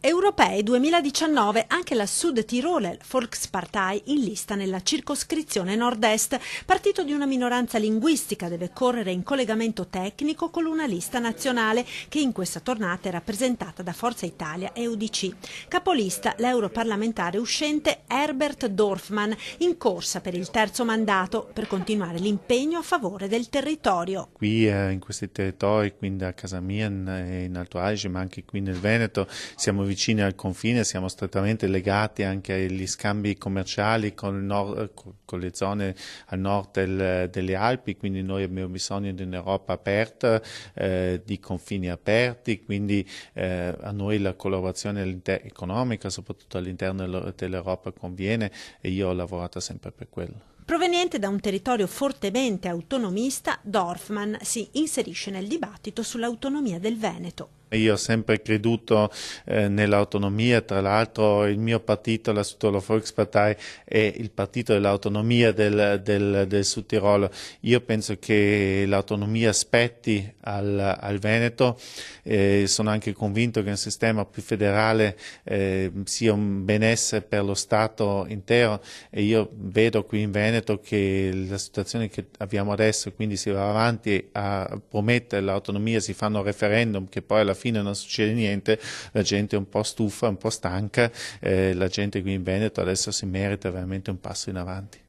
Europei 2019, anche la Südtiroler Volkspartei in lista nella circoscrizione nord-est. Partito di una minoranza linguistica, deve correre in collegamento tecnico con una lista nazionale che in questa tornata è rappresentata da Forza Italia e UDC. Capolista l'europarlamentare uscente Herbert Dorfmann, in corsa per il terzo mandato per continuare l'impegno a favore del territorio. Qui in questi territori, quindi a casa mia in Alto Adige, ma anche qui nel Veneto, siamo vicini al confine, siamo strettamente legati anche agli scambi commerciali con le zone a nord delle Alpi, quindi noi abbiamo bisogno di un'Europa aperta, di confini aperti, quindi a noi la collaborazione economica, soprattutto all'interno dell'Europa, conviene e io ho lavorato sempre per quello. Proveniente da un territorio fortemente autonomista, Dorfmann si inserisce nel dibattito sull'autonomia del Veneto. Io ho sempre creduto nell'autonomia, tra l'altro il mio partito, la Südtiroler Volkspartei, è il partito dell'autonomia del Sudtirolo. Io penso che l'autonomia spetti al Veneto, sono anche convinto che un sistema più federale sia un benessere per lo Stato intero e io vedo qui in Veneto che la situazione che abbiamo adesso, quindi si va avanti a promettere l'autonomia, si fanno referendum che poi alla fine non succede niente, la gente è un po' stufa, un po' stanca, la gente qui in Veneto adesso si merita veramente un passo in avanti.